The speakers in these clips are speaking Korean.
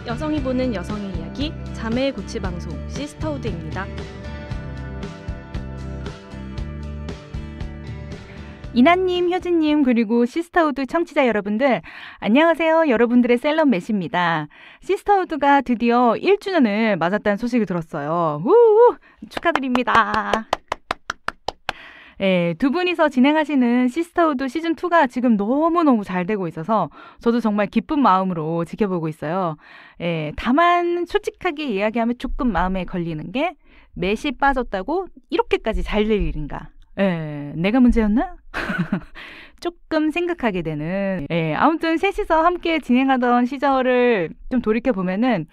여성이 보는 여성의 이야기 자매의 고치 방송 시스터우드입니다. 이나님, 효진님, 그리고 시스터우드 청취자 여러분들, 안녕하세요. 여러분들의 셀럽 매시입니다. 시스터우드가 드디어 1주년을 맞았다는 소식을 들었어요. 우우! 축하드립니다. 두 분이서 진행하시는 시스터우드 시즌2가 지금 너무너무 잘 되고 있어서 저도 정말 기쁜 마음으로 지켜보고 있어요. 다만 솔직하게 이야기하면 조금 마음에 걸리는 게 매시 빠졌다고 이렇게까지 잘 될 일인가? 내가 문제였나? 조금 생각하게 되는. 아무튼 셋이서 함께 진행하던 시절을 좀 돌이켜보면은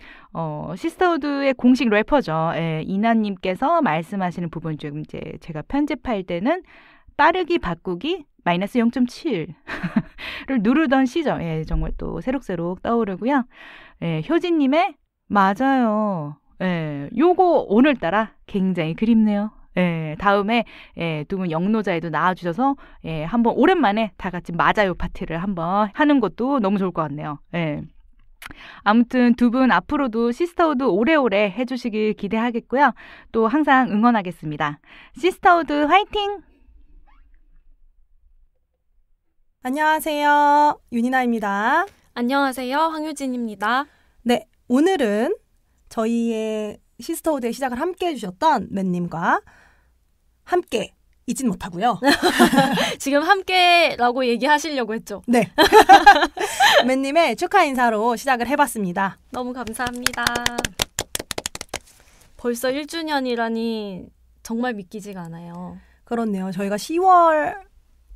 시스터우드의 공식 래퍼죠. 이나님께서 말씀하시는 부분 중 이제 제가 편집할 때는 빠르기 바꾸기 마이너스 0.7를 누르던 시절. 정말 또 새록새록 떠오르고요. 효진님의 맞아요. 요거 오늘따라 굉장히 그립네요. 다음에 두 분 영노자에도 나와주셔서 한번 오랜만에 다 같이 맞아요 파티를 한번 하는 것도 너무 좋을 것 같네요. 아무튼 두 분 앞으로도 시스터우드 오래오래 해주시길 기대하겠고요. 또 항상 응원하겠습니다. 시스터우드 화이팅! 안녕하세요. 윤이나입니다. 안녕하세요. 황효진입니다. 네, 오늘은 저희의 시스터우드의 시작을 함께 해주셨던 맨님과 함께 잊진 못하고요. 지금 함께라고 얘기하시려고 했죠? 네. 맨님의 축하 인사로 시작을 해봤습니다. 너무 감사합니다. 벌써 1주년이라니 정말 믿기지가 않아요. 그렇네요. 저희가 10월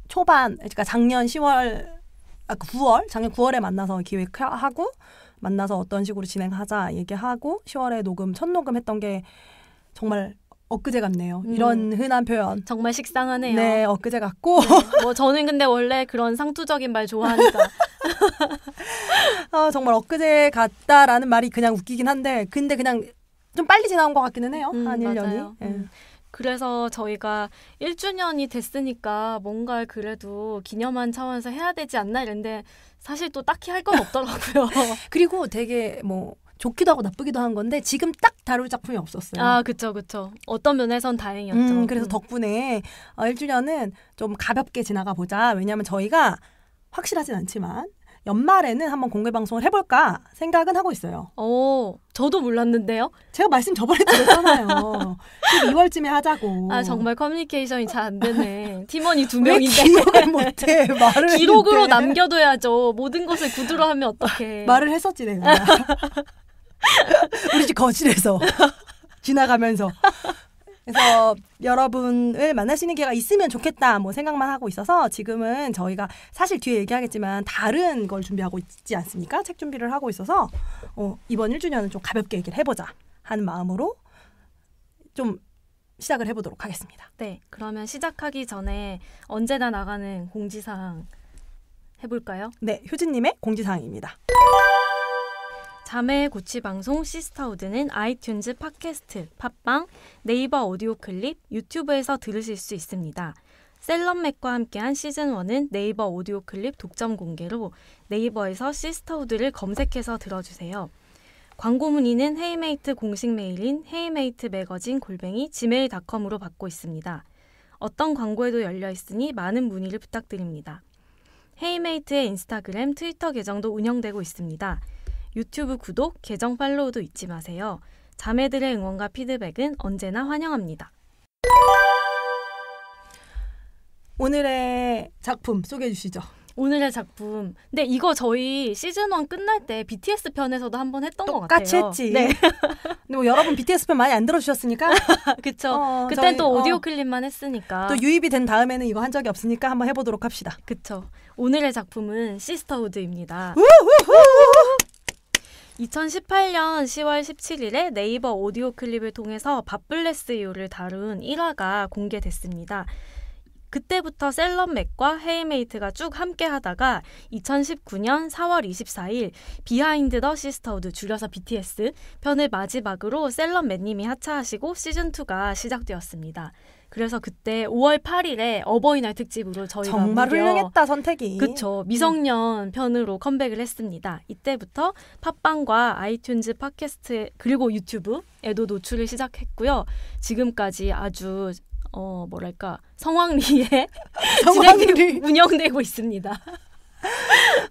초반, 그러니까 작년 9월에 만나서 기획하고 만나서 어떤 식으로 진행하자 얘기하고 10월에 첫 녹음했던 게 정말 엊그제 같네요. 이런 흔한 표현. 정말 식상하네요. 네, 엊그제 같고. 네, 저는 근데 원래 그런 상투적인 말 좋아하니까. 정말 엊그제 같다라는 말이 그냥 웃기긴 한데 근데 그냥 좀 빨리 지나온 것 같기는 해요. 한 1년이. 그래서 저희가 1주년이 됐으니까 뭔가 그래도 기념한 차원에서 해야 되지 않나 이랬는데 사실 또 딱히 할 건 없더라고요. 그리고 되게 좋기도 하고 나쁘기도 한 건데 지금 딱 다룰 작품이 없었어요. 아, 그쵸. 어떤 면에선 다행이었죠. 그래서 덕분에 1주년은 좀 가볍게 지나가 보자. 왜냐하면 저희가 확실하진 않지만 연말에는 한번 공개 방송을 해볼까 생각은 하고 있어요. 저도 몰랐는데요. 제가 말씀 저번에 드렸잖아요. 12월쯤에 하자고. 아, 정말 커뮤니케이션이 잘 안 되네. 팀원이 2명인데. 왜 기록을 못해. 말을 기록으로 했는데. 남겨둬야죠. 모든 것을 구두로 하면 어떡해. 말을 했었지 내가. 우리 집 거실에서 지나가면서. 그래서 여러분을 만날 수 있는 기회가 있으면 좋겠다 생각만 하고 있어서 지금은 저희가 사실 뒤에 얘기하겠지만 다른 걸 준비하고 있지 않습니까? 책 준비를 하고 있어서 이번 1주년은 좀 가볍게 얘기를 해보자 하는 마음으로 좀 시작을 해보도록 하겠습니다. 네, 그러면 시작하기 전에 언제나 나가는 공지사항 해볼까요? 네, 효진님의 공지사항입니다. 자매의 고치 방송 시스터우드는 아이튠즈 팟캐스트, 팟빵, 네이버 오디오 클립, 유튜브에서 들으실 수 있습니다. 셀럽맥과 함께한 시즌1은 네이버 오디오 클립 독점 공개로 네이버에서 시스터우드를 검색해서 들어주세요. 광고 문의는 헤이메이트 공식 메일인 헤이메이트매거진@gmail.com으로 받고 있습니다. 어떤 광고에도 열려있으니 많은 문의를 부탁드립니다. 헤이메이트의 인스타그램, 트위터 계정도 운영되고 있습니다. 유튜브 구독, 계정 팔로우도 잊지 마세요. 자매들의 응원과 피드백은 언제나 환영합니다. 오늘의 작품 소개해 주시죠. 오늘의 작품. 근데 이거 저희 시즌1 끝날 때 BTS 편에서도 한번 했던 것 같아요. 똑같이 했지. 네. 근데 여러분 BTS 편 많이 안 들어주셨으니까. 그쵸. 그땐 또 오디오 클립만 했으니까. 또 유입이 된 다음에는 이거 한 적이 없으니까 한번 해보도록 합시다. 그쵸. 오늘의 작품은 시스터우드입니다. 2018년 10월 17일에 네이버 오디오 클립을 통해서 밥블레스 유를 다룬 1화가 공개됐습니다. 그때부터 셀럽맥과 헤이메이트가 쭉 함께 하다가 2019년 4월 24일 비하인드 더 시스터우드 줄여서 BTS 편을 마지막으로 셀럽맥님이 하차하시고 시즌2가 시작되었습니다. 그래서 그때 5월 8일에 어버이날 특집으로 저희가 정말 무려 훌륭했다 선택이. 그쵸. 미성년 편으로 컴백을 했습니다. 이때부터 팟빵과 아이튠즈 팟캐스트 그리고 유튜브에도 노출을 시작했고요. 지금까지 아주 뭐랄까 성황리에 성황리. 운영되고 있습니다.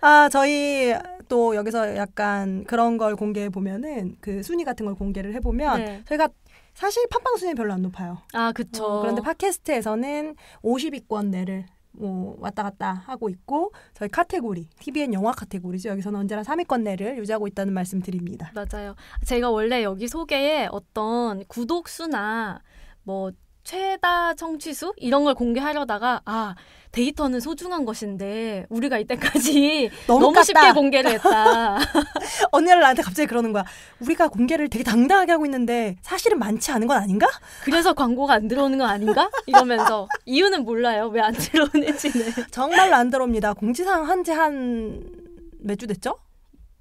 아, 저희 또 여기서 약간 그런 걸 공개해 보면은 그 순위 같은 걸 공개를 해보면 네. 저희가 사실 팟빵 순위 별로 안 높아요. 아, 그쵸. 그런데 팟캐스트에서는 50위권 내를 뭐 왔다 갔다 하고 있고 저희 카테고리 TVN 영화 카테고리죠. 여기서는 언제나 3위권 내를 유지하고 있다는 말씀 드립니다. 맞아요. 제가 원래 여기 소개에 어떤 구독 수나 뭐 최다 청취수 이런 걸 공개하려다가 데이터는 소중한 것인데 우리가 이때까지 너무 쉽게 공개를 했다. 언니가 나한테 갑자기 그러는 거야. 우리가 공개를 되게 당당하게 하고 있는데 사실은 많지 않은 건 아닌가? 그래서 광고가 안 들어오는 건 아닌가? 이러면서 이유는 몰라요. 왜 안 들어오는지는. 정말로 안 들어옵니다. 공지사항 한지 몇 주 됐죠?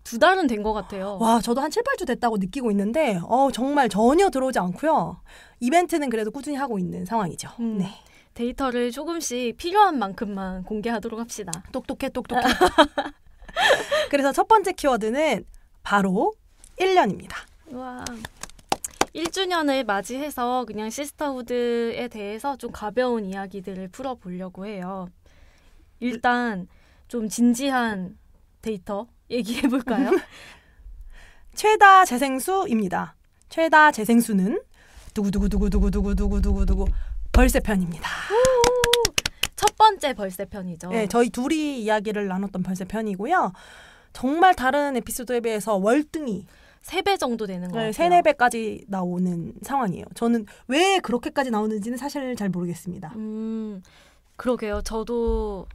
2달은 된 것 같아요. 와, 저도 한 7, 8주 됐다고 느끼고 있는데 정말 전혀 들어오지 않고요. 이벤트는 그래도 꾸준히 하고 있는 상황이죠. 네. 데이터를 조금씩 필요한 만큼만 공개하도록 합시다. 똑똑해. 그래서 첫 번째 키워드는 바로 1년입니다. 와, 1주년을 맞이해서 그냥 시스터후드에 대해서 좀 가벼운 이야기들을 풀어보려고 해요. 일단 좀 진지한 데이터 얘기해볼까요? 최다 재생수입니다. 최다 재생수는 두구두구두구두구두구두구두구 벌새편입니다. 첫 번째 벌새편이죠. 네, 저희 둘이 이야기를 나눴던 벌새편이고요. 정말 다른 에피소드에 비해서 월등히 3배 정도 되는 것 같아요. 3-4배까지 나오는 상황이에요. 저는 왜 그렇게까지 나오는지는 사실 잘 모르겠습니다. 그러게요. 저도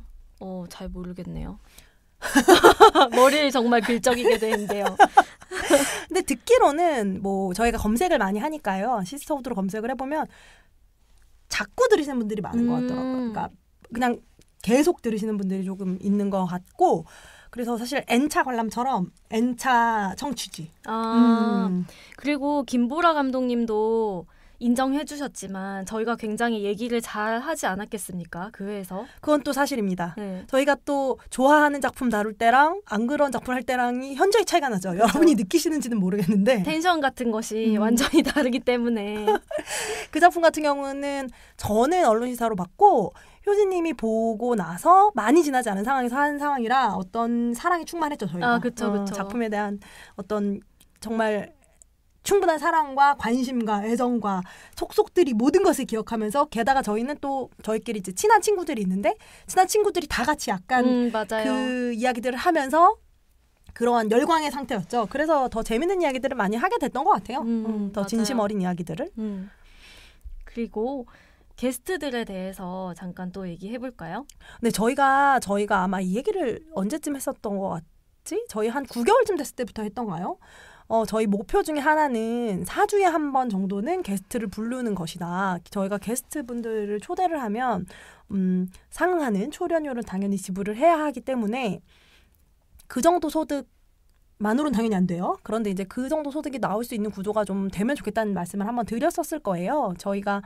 잘 모르겠네요. 머리를 정말 긁적이게 되는데요. 근데 듣기로는 뭐 저희가 검색을 많이 하니까요. 시스터후드로 검색을 해보면 자꾸 들으시는 분들이 많은 것 같더라고요. 그러니까 그냥 계속 들으시는 분들이 조금 있는 것 같고 그래서 사실 N차 관람처럼 N차 청취지. 그리고 김보라 감독님도 인정해 주셨지만 저희가 굉장히 얘기를 잘 하지 않았겠습니까? 그 회에서. 그건 또 사실입니다. 네. 저희가 또 좋아하는 작품 다룰 때랑 안 그런 작품 할 때랑이 현저히 차이가 나죠. 그렇죠. 여러분이 느끼시는지는 모르겠는데 텐션 같은 것이 완전히 다르기 때문에 그 작품 같은 경우는 저는 언론시사로 봤고 효진님이 보고 나서 많이 지나지 않은 상황에서 한 상황이라 어떤 사랑이 충만했죠. 저희가. 그쵸. 작품에 대한 어떤 정말 충분한 사랑과 관심과 애정과 속속들이 모든 것을 기억하면서 게다가 저희는 또 저희끼리 이제 친한 친구들이 있는데 친한 친구들이 다 같이 약간 맞아요. 그 이야기들을 하면서 그러한 열광의 상태였죠. 그래서 더 재밌는 이야기들을 많이 하게 됐던 것 같아요. 더 맞아요. 진심 어린 이야기들을. 그리고 게스트들에 대해서 잠깐 또 얘기해 볼까요? 근데 저희가 아마 이 얘기를 언제쯤 했었던 것 같지? 저희 한 9개월쯤 됐을 때부터 했던가요? 저희 목표 중에 하나는 4주에 한 번 정도는 게스트를 부르는 것이다. 저희가 게스트분들을 초대를 하면 상응하는 출연료를 당연히 지불을 해야 하기 때문에 그 정도 소득만으로는 당연히 안 돼요. 그런데 이제 그 정도 소득이 나올 수 있는 구조가 좀 되면 좋겠다는 말씀을 한번 드렸었을 거예요. 저희가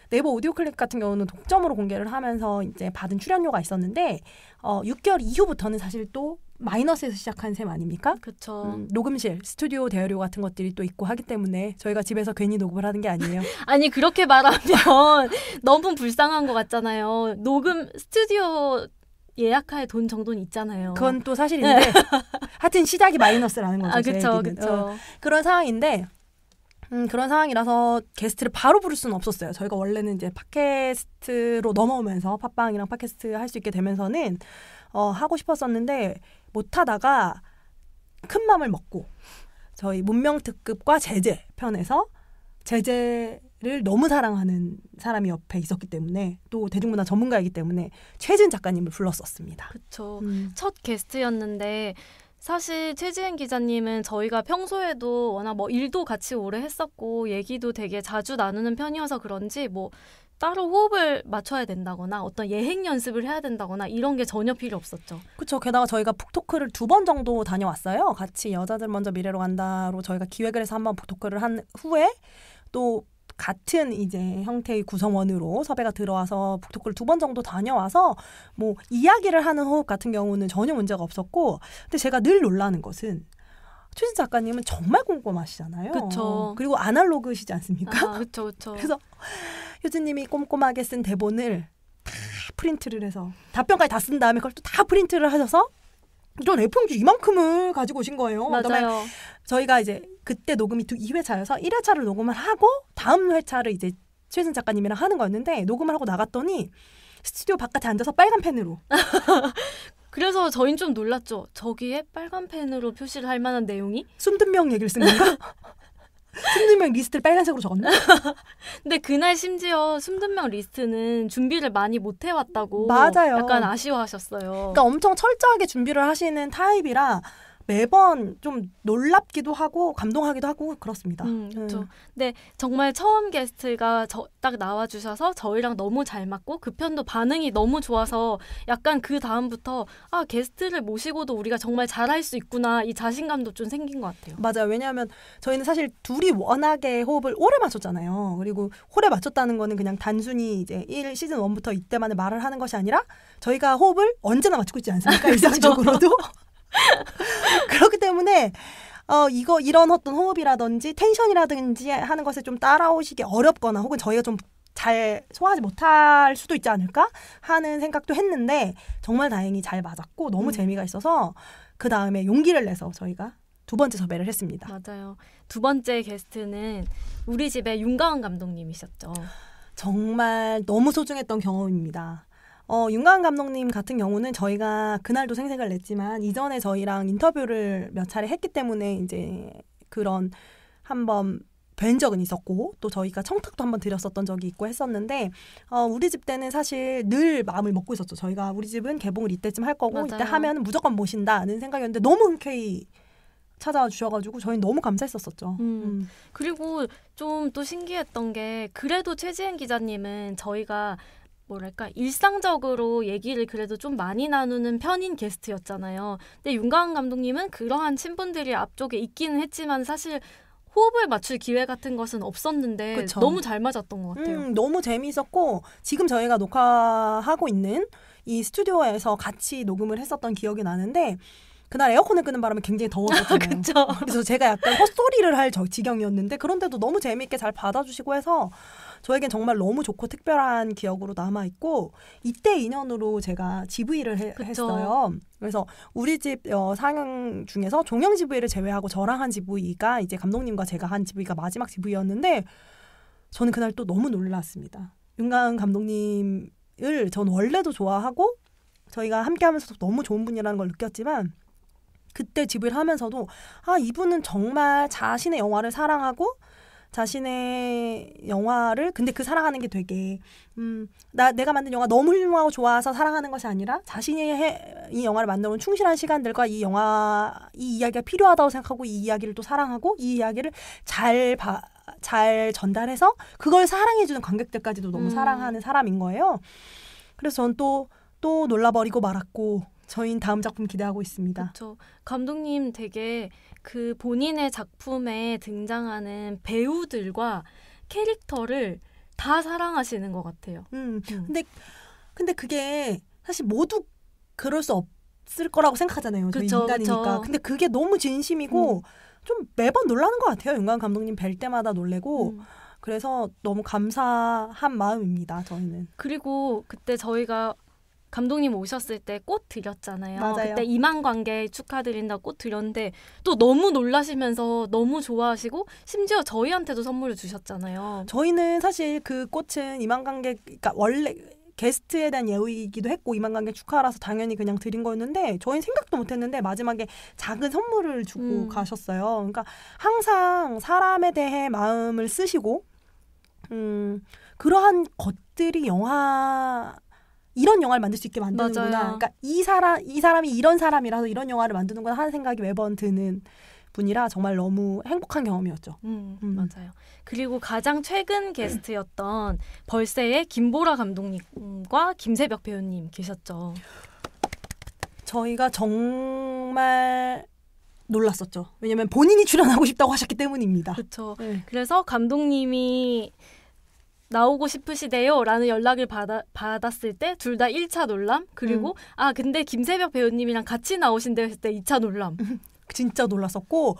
네이버 오디오 클립 같은 경우는 독점으로 공개를 하면서 이제 받은 출연료가 있었는데 6개월 이후부터는 사실 또 마이너스에서 시작한 셈 아닙니까? 그렇죠. 녹음실, 스튜디오 대여료 같은 것들이 또 있고 하기 때문에 저희가 집에서 괜히 녹음을 하는 게 아니에요. 아니 그렇게 말하면 너무 불쌍한 것 같잖아요. 녹음 스튜디오 예약할 돈 정도는 있잖아요. 그건 또 사실인데 하여튼 시작이 마이너스라는 거죠. 그렇죠. 그런 상황인데 그런 상황이라서 게스트를 바로 부를 수는 없었어요. 저희가 원래는 이제 팟캐스트로 넘어오면서 팟빵이랑 팟캐스트 할 수 있게 되면서는 하고 싶었었는데 못하다가 큰 맘을 먹고 저희 문명특급과 제재 편에서 제재를 너무 사랑하는 사람이 옆에 있었기 때문에 또 대중문화 전문가이기 때문에 최진 작가님을 불렀었습니다. 그렇죠. 첫 게스트였는데 사실 최지은 기자님은 저희가 평소에도 워낙 뭐 일도 같이 오래 했었고 얘기도 되게 자주 나누는 편이어서 그런지 뭐 따로 호흡을 맞춰야 된다거나 어떤 예행 연습을 해야 된다거나 이런 게 전혀 필요 없었죠. 그렇죠. 게다가 저희가 북토크를 2번 정도 다녀왔어요. 같이 여자들 먼저 미래로 간다로 저희가 기획을 해서 한번 북토크를 한 후에 또 같은 이제 형태의 구성원으로 섭외가 들어와서 북토크를 2번 정도 다녀와서 뭐 이야기를 하는 호흡 같은 경우는 전혀 문제가 없었고, 근데 제가 늘 놀라는 것은 최진 작가님은 정말 꼼꼼하시잖아요. 그쵸. 그리고 아날로그시지 않습니까? 아, 그쵸, 그쵸. 그래서 효진님이 꼼꼼하게 쓴 대본을 다 프린트를 해서 답변까지 다 쓴 다음에 그걸 또 다 프린트를 하셔서 이런 A4용지 이만큼을 가지고 오신 거예요. 맞아요. 저희가 이제 그때 녹음이 2회차여서 1회차를 녹음을 하고 다음 회차를 이제 최진 작가님이랑 하는 거였는데, 녹음을 하고 나갔더니 스튜디오 바깥에 앉아서 빨간 펜으로 그래서 저희는 좀 놀랐죠. 저기에 빨간 펜으로 표시를 할 만한 내용이? 숨든 명 얘기를 쓴 건가? 숨든 명 리스트를 빨간색으로 적었나? 근데 그날 심지어 숨든 명 리스트는 준비를 많이 못 해왔다고 맞아요. 약간 아쉬워하셨어요. 그러니까 엄청 철저하게 준비를 하시는 타입이라 매번 좀 놀랍기도 하고 감동하기도 하고 그렇습니다. 그렇죠. 근데 정말 처음 게스트가 딱 나와주셔서 저희랑 너무 잘 맞고 그 편도 반응이 너무 좋아서 약간 그 다음부터 게스트를 모시고도 우리가 정말 잘할 수 있구나, 이 자신감도 좀 생긴 것 같아요. 맞아요. 왜냐하면 저희는 사실 둘이 워낙에 호흡을 오래 맞췄잖아요. 그리고 오래 맞췄다는 거는 그냥 단순히 이제 시즌 1부터 이때만에 말을 하는 것이 아니라 저희가 호흡을 언제나 맞추고 있지 않습니까? 일상적으로도. 그렇기 때문에 이런 어떤 호흡이라든지 텐션이라든지 하는 것에 좀 따라오시기 어렵거나 혹은 저희가 좀 잘 소화하지 못할 수도 있지 않을까 하는 생각도 했는데, 정말 다행히 잘 맞았고 너무 재미가 있어서 그 다음에 용기를 내서 저희가 2번째 섭외를 했습니다. 맞아요. 2번째 게스트는 우리 집의 윤가은 감독님이셨죠. 정말 너무 소중했던 경험입니다. 윤가은 감독님 같은 경우는 저희가 그날도 생색을 냈지만 이전에 저희랑 인터뷰를 몇 차례 했기 때문에 이제 그런 한번 뵌 적은 있었고, 또 저희가 청탁도 한번 드렸었던 적이 있고 했었는데, 우리 집 때는 사실 늘 마음을 먹고 있었죠. 저희가 우리 집은 개봉을 이때쯤 할 거고 맞아요. 이때 하면 무조건 모신다는 생각이었는데 너무 흔쾌히 찾아와 주셔가지고 저희는 너무 감사했었었죠. 그리고 좀 또 신기했던 게, 그래도 최지은 기자님은 저희가 뭐랄까 일상적으로 얘기를 그래도 좀 많이 나누는 편인 게스트였잖아요. 근데 윤가은 감독님은 그러한 친분들이 앞쪽에 있기는 했지만 사실 호흡을 맞출 기회 같은 것은 없었는데 그쵸. 너무 잘 맞았던 것 같아요. 너무 재미있었고, 지금 저희가 녹화하고 있는 이 스튜디오에서 같이 녹음을 했었던 기억이 나는데, 그날 에어컨을 끄는 바람에 굉장히 더웠었잖아요. 그쵸. 그래서 제가 약간 헛소리를 할 지경이었는데, 그런데도 너무 재미있게 잘 받아주시고 해서 저에겐 정말 너무 좋고 특별한 기억으로 남아있고, 이때 인연으로 제가 GV를 했어요. 그래서 우리 집 상영 중에서 종영 GV를 제외하고 저랑 한 GV가 이제 감독님과 제가 한 GV가 마지막 GV였는데, 저는 그날 또 너무 놀랐습니다. 윤가은 감독님을 전 원래도 좋아하고 저희가 함께 하면서도 너무 좋은 분이라는 걸 느꼈지만, 그때 GV를 하면서도 이분은 정말 자신의 영화를 사랑하고 자신의 영화를, 근데 그 사랑하는 게 되게 내가 만든 영화 너무 훌륭하고 좋아서 사랑하는 것이 아니라 자신이 이 영화를 만들어온 충실한 시간들과 이 이야기가 필요하다고 생각하고 이 이야기를 또 사랑하고 이 이야기를 잘 전달해서 그걸 사랑해주는 관객들까지도 너무 사랑하는 사람인 거예요. 그래서 전 또 놀라버리고 말았고, 저희는 다음 작품 기대하고 있습니다. 그렇죠. 감독님 되게 그 본인의 작품에 등장하는 배우들과 캐릭터를 다 사랑하시는 것 같아요. 근데 그게 사실 모두 그럴 수 없을 거라고 생각하잖아요. 저희 그쵸, 인간이니까. 그쵸. 근데 그게 너무 진심이고 좀 매번 놀라는 것 같아요. 윤가은 감독님 뵐 때마다 놀래고. 그래서 너무 감사한 마음입니다. 저희는. 그리고 그때 저희가 감독님 오셨을 때 꽃 드렸잖아요. 맞아요. 그때 2만 관객 축하드린다고 꽃 드렸는데 또 너무 놀라시면서 너무 좋아하시고 심지어 저희한테도 선물을 주셨잖아요. 저희는 사실 그 꽃은 2만 관객, 그러니까 원래 게스트에 대한 예우이기도 했고 2만 관객 축하라서 당연히 그냥 드린 거였는데, 저희는 생각도 못했는데 마지막에 작은 선물을 주고 가셨어요. 그러니까 항상 사람에 대해 마음을 쓰시고 그러한 것들이 이런 영화를 만들 수 있게 만드는구나. 맞아요. 그러니까 이 사람이 이런 사람이라서 이런 영화를 만드는구나 하는 생각이 매번 드는 분이라 정말 너무 행복한 경험이었죠. 맞아요. 그리고 가장 최근 게스트였던 벌새의 김보라 감독님과 김세벽 배우님 계셨죠. 저희가 정말 놀랐었죠. 왜냐면 본인이 출연하고 싶다고 하셨기 때문입니다. 그렇죠. 네. 그래서 감독님이 나오고 싶으시대요 라는 연락을 받았을 때 둘 다 1차 놀람, 그리고 근데 김세벽 배우님이랑 같이 나오신대요 했을 때 2차 놀람. 진짜 놀랐었고,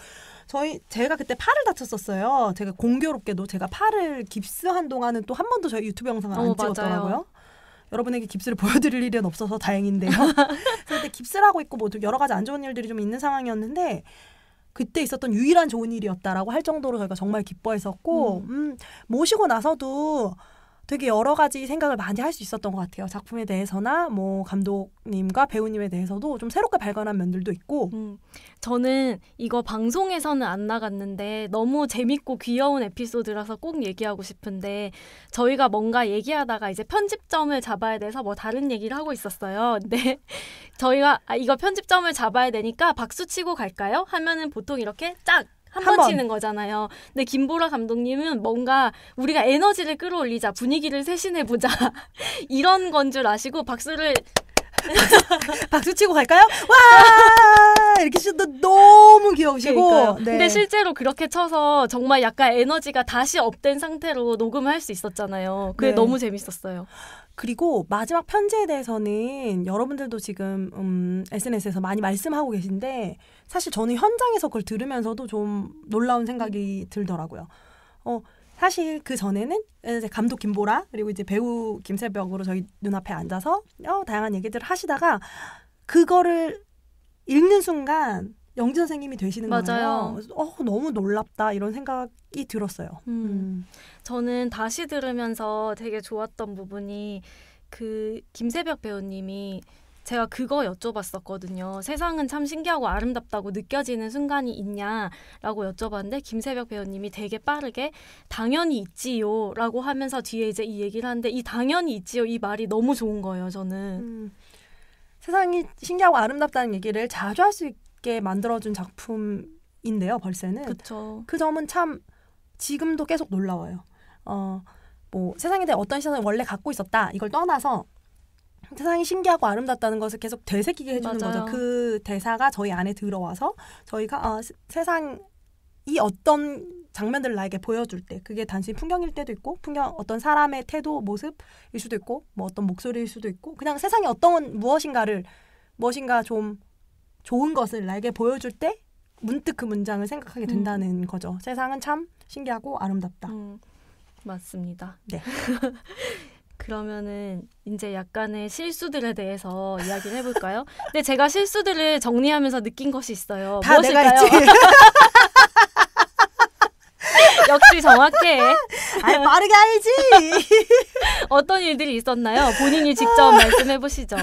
제가 그때 팔을 다쳤었어요. 제가 공교롭게도 제가 팔을 깁스한 동안은 또 한 번도 저희 유튜브 영상을 안 찍었더라고요. 맞아요. 여러분에게 깁스를 보여드릴 일은 없어서 다행인데요. 그때 깁스를 하고 있고 뭐 여러 가지 안 좋은 일들이 좀 있는 상황이었는데, 그때 있었던 유일한 좋은 일이었다라고 할 정도로 저희가 정말 기뻐했었고, 모시고 나서도 되게 여러 가지 생각을 많이 할 수 있었던 것 같아요. 작품에 대해서나 뭐 감독님과 배우님에 대해서도 좀 새롭게 발견한 면들도 있고. 저는 이거 방송에서는 안 나갔는데 너무 재밌고 귀여운 에피소드라서 꼭 얘기하고 싶은데, 저희가 뭔가 얘기하다가 이제 편집점을 잡아야 돼서 뭐 다른 얘기를 하고 있었어요. 근데 저희가 이거 편집점을 잡아야 되니까 박수 치고 갈까요? 하면은 보통 이렇게 짝! 한 번 치는 거잖아요. 근데 김보라 감독님은 뭔가 우리가 에너지를 끌어올리자, 분위기를 쇄신해보자 이런 건 줄 아시고 박수를 박수 치고 갈까요? 와! 이렇게 치도 너무 귀여우시고. 네. 근데 실제로 그렇게 쳐서 정말 약간 에너지가 다시 업된 상태로 녹음을 할 수 있었잖아요. 그게 너무 재밌었어요. 그리고 마지막 편지에 대해서는 여러분들도 지금 SNS에서 많이 말씀하고 계신데, 사실 저는 현장에서 그걸 들으면서도 좀 놀라운 생각이 들더라고요. 사실 그 전에는 이제 감독 김보라 그리고 이제 배우 김세벽으로 저희 눈앞에 앉아서 다양한 얘기들을 하시다가 그거를 읽는 순간 영지 선생님이 되시는 맞아요. 거예요. 너무 놀랍다 이런 생각이 들었어요. 저는 다시 들으면서 되게 좋았던 부분이 그 김세벽 배우님이 제가 그거 여쭤봤었거든요. 세상은 참 신기하고 아름답다고 느껴지는 순간이 있냐라고 여쭤봤는데, 김세벽 배우님이 되게 빠르게 당연히 있지요 라고 하면서 뒤에 이제 이 얘기를 하는데, 이 당연히 있지요 이 말이 너무 좋은 거예요. 저는 세상이 신기하고 아름답다는 얘기를 자주 할 수 있게 만들어준 작품인데요. 벌새는. 그쵸. 그 점은 참 지금도 계속 놀라워요. 뭐 세상에 대해 어떤 시선을 원래 갖고 있었다 이걸 떠나서 세상이 신기하고 아름답다는 것을 계속 되새기게 해주는 맞아요. 거죠. 그 대사가 저희 안에 들어와서 저희가 세상이 어떤 장면들을 나에게 보여줄 때, 그게 단순히 풍경일 때도 있고, 어떤 사람의 태도, 모습일 수도 있고, 뭐 어떤 목소리일 수도 있고, 그냥 세상에 어떤 무엇인가 좀 좋은 것을 나에게 보여줄 때 문득 그 문장을 생각하게 된다는 거죠. 세상은 참 신기하고 아름답다. 맞습니다. 네. 그러면은 이제 약간의 실수들에 대해서 이야기를 해볼까요? 근데 제가 실수들을 정리하면서 느낀 것이 있어요. 다 무엇일까요? 내가 했지. 역시 정확해. 빠르게 알지. 어떤 일들이 있었나요? 본인이 직접 말씀해보시죠.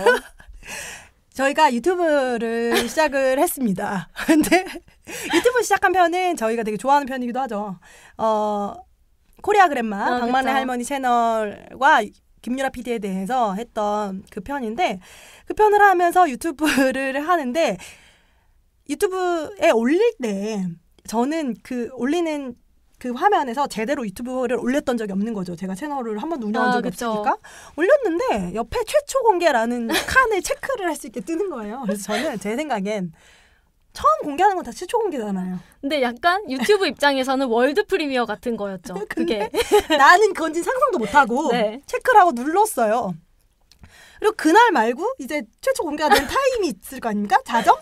저희가 유튜브를 시작을 했습니다. 근데 유튜브 시작한 편은 저희가 되게 좋아하는 편이기도 하죠. 코리아 그랜마 박만의 그쵸. 할머니 채널과 김유라 PD에 대해서 했던 그 편인데, 그 편을 하면서 유튜브를 하는데, 유튜브에 올릴 때 저는 그 올리는 그 화면에서 제대로 유튜브를 올렸던 적이 없는 거죠. 제가 채널을 한 번도 운영한 적이 그쵸. 없으니까. 올렸는데 옆에 최초 공개라는 칸을 체크를 할 수 있게 뜨는 거예요. 그래서 저는 제 생각엔 처음 공개하는 건 다 최초 공개잖아요. 근데 약간 유튜브 입장에서는 월드 프리미어 같은 거였죠. 그게. 나는 그건지 상상도 못하고 네. 체크를 하고 눌렀어요. 그리고 그날 말고 이제 최초 공개가 된 타임이 있을 거 아닙니까? 자정?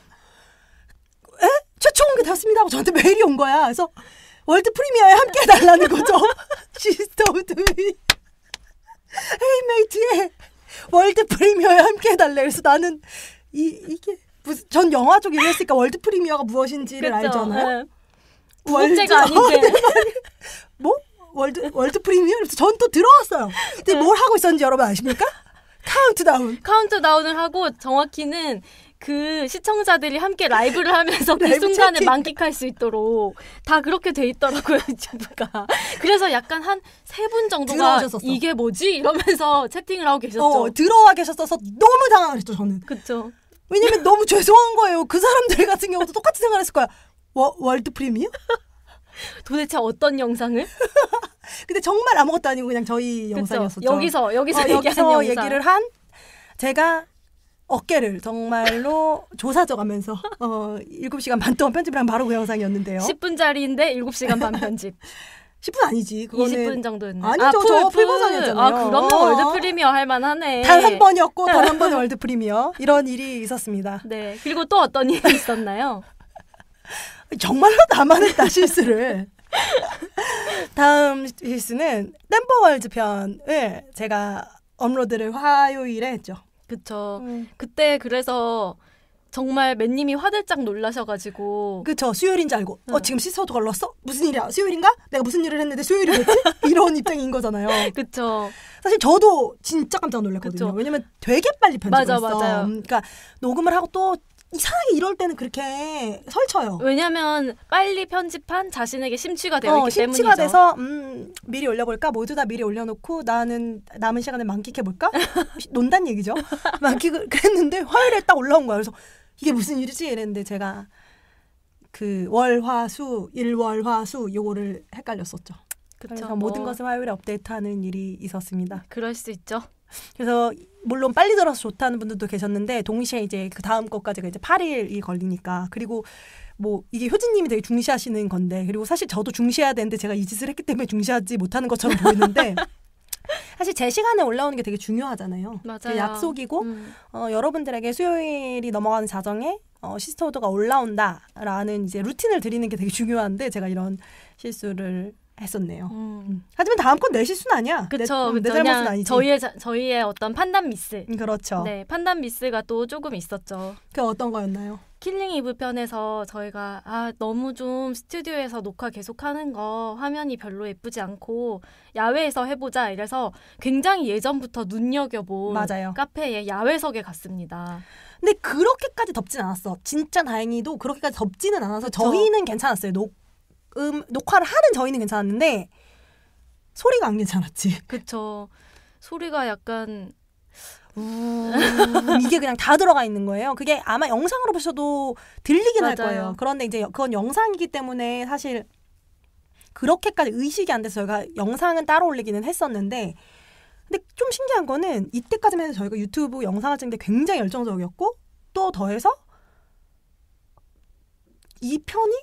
최초 공개 됐습니다 하고 저한테 메일이 온 거야. 그래서 월드 프리미어에 함께 해달라는 거죠. 시스터우드 헤이메이트의 월드 프리미어에 함께 해달래. 그래서 나는 이게 무슨, 전 영화 쪽 일을 했으니까 월드 프리미어가 무엇인지를 그쵸? 알잖아요. 네. 구독제가 아닌데. 뭐? 월드 프리미어? 그래서 전 또 들어왔어요. 근데 뭘 하고 있었는지 여러분 아십니까? 카운트다운을 하고, 정확히는 그 시청자들이 함께 라이브를 하면서 그 라이브 순간을 채팅. 만끽할 수 있도록 다 그렇게 돼 있더라고요, 유튜브가. 그래서 약간 한 3분 정도가 들어오셨었어. 이게 뭐지? 이러면서 채팅을 하고 계셨죠. 들어와 계셨어서 너무 당황했죠, 저는. 그쵸. 왜냐면 너무 죄송한 거예요. 그 사람들 같은 경우도 똑같이 생각했을 거야. 월드 프리미어? 도대체 어떤 영상을? 근데 정말 아무것도 아니고 그냥 저희 그쵸. 영상이었었죠. 여기서 얘기한 영상. 얘기를 한, 제가 어깨를 정말로 조사져가면서 7시간 반 동안 편집을 한 바로 그 영상이었는데요. 10분짜리인데 7시간 반 편집. 10분 아니지. 그거는 20분 정도였네. 아니죠. 저 풀버전이었잖아요. 그러면 월드 프리미어 할 만하네. 단 한 번이었고 단 한 번의 월드 프리미어. 이런 일이 있었습니다. 네. 그리고 또 어떤 일이 있었나요? 정말로 나만 했다 실수를. 다음 실수는 댐버월즈 편을 제가 업로드를 화요일에 했죠. 그쵸. 그때 그래서 정말 맨님이 화들짝 놀라셔가지고. 그쵸. 수요일인 줄 알고 지금 시스터도 걸렀어? 무슨 일이야? 수요일인가? 내가 무슨 일을 했는데 수요일이 됐지? 이런 입장인 거잖아요. 그쵸. 사실 저도 진짜 깜짝 놀랐거든요. 그쵸. 왜냐면 되게 빨리 편집을 했어. 맞아요. 그러니까 녹음을 하고 또 이상하게 이럴 때는 그렇게 설쳐요. 왜냐면 빨리 편집한 자신에게 심취가 되어 있기 심취가 때문이죠. 돼서 미리 올려볼까? 모두 다 미리 올려놓고 나는 남은 시간을 만끽해볼까? 논단 얘기죠. 만끽을 그랬는데 화요일에 딱 올라온 거야. 그래서 이게 무슨 일이지? 이랬는데 제가 그 월화수 일월화수 요거를 헷갈렸었죠. 그쵸, 그래서 모든 것을 화요일에 업데이트하는 일이 있었습니다. 그럴 수 있죠. 그래서 물론 빨리 들어서 좋다는 분들도 계셨는데 동시에 이제 그 다음 것까지가 이제 8일이 걸리니까 그리고 뭐 이게 효진님이 되게 중시하시는 건데 그리고 사실 저도 중시해야 되는데 제가 이 짓을 했기 때문에 중시하지 못하는 것처럼 보이는데 사실 제 시간에 올라오는 게 되게 중요하잖아요. 맞아요. 약속이고 여러분들에게 수요일이 넘어가는 자정에 시스터우드가 올라온다라는 이제 루틴을 드리는 게 되게 중요한데 제가 이런 실수를 했었네요. 하지만 다음 건 내 실수는 아니야. 그쵸. 내 잘못은 아니지. 저희의 어떤 판단 미스. 그렇죠. 네, 판단 미스가 또 조금 있었죠. 그 어떤 거였나요? 킬링 이브 편에서 저희가 너무 좀 스튜디오에서 녹화 계속하는 거 화면이 별로 예쁘지 않고 야외에서 해보자 이래서 굉장히 예전부터 눈여겨본 맞아요. 카페에 야외석에 갔습니다. 근데 그렇게까지 덥진 않았어. 진짜 다행히도 그렇게까지 덥지는 않아서 그쵸. 저희는 괜찮았어요. 녹화를 하는 저희는 괜찮았는데 소리가 안 괜찮았지. 그쵸. 소리가 약간 이게 그냥 다 들어가 있는 거예요. 그게 아마 영상으로 보셔도 들리긴 할 맞아요. 거예요. 그런데 이제 그건 영상이기 때문에 사실 그렇게까지 의식이 안 돼서 저희가 영상은 따로 올리기는 했었는데 근데 좀 신기한 거는 이때까지만 해도 저희가 유튜브 영상을 찍는데 굉장히 열정적이었고 또 더해서 이 편이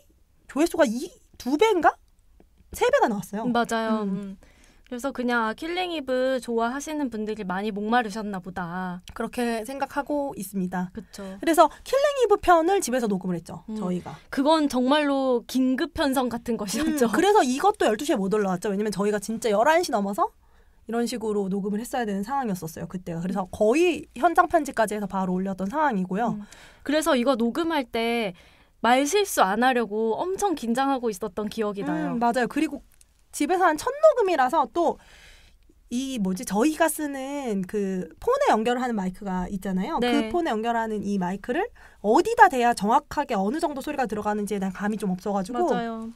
조회수가 2배인가? 3배가 나왔어요. 맞아요. 그래서 그냥 킬링 이브 좋아하시는 분들이 많이 목마르셨나 보다. 그렇게 생각하고 있습니다. 그쵸. 그래서 킬링 이브 편을 집에서 녹음을 했죠. 저희가. 그건 정말로 긴급 편성 같은 것이었죠. 그래서 이것도 12시에 못 올라왔죠. 왜냐면 저희가 진짜 11시 넘어서 이런 식으로 녹음을 했어야 되는 상황이었었어요. 그때가. 그래서 거의 현장 편집까지 해서 바로 올렸던 상황이고요. 그래서 이거 녹음할 때 말실수 안 하려고 엄청 긴장하고 있었던 기억이 나요. 맞아요. 그리고 집에서 한 첫 녹음이라서 또 저희가 쓰는 그 폰에 연결을 하는 마이크가 있잖아요. 네. 그 폰에 연결하는 이 마이크를 어디다 대야 정확하게 어느 정도 소리가 들어가는지에 대한 감이 좀 없어가지고 맞아요.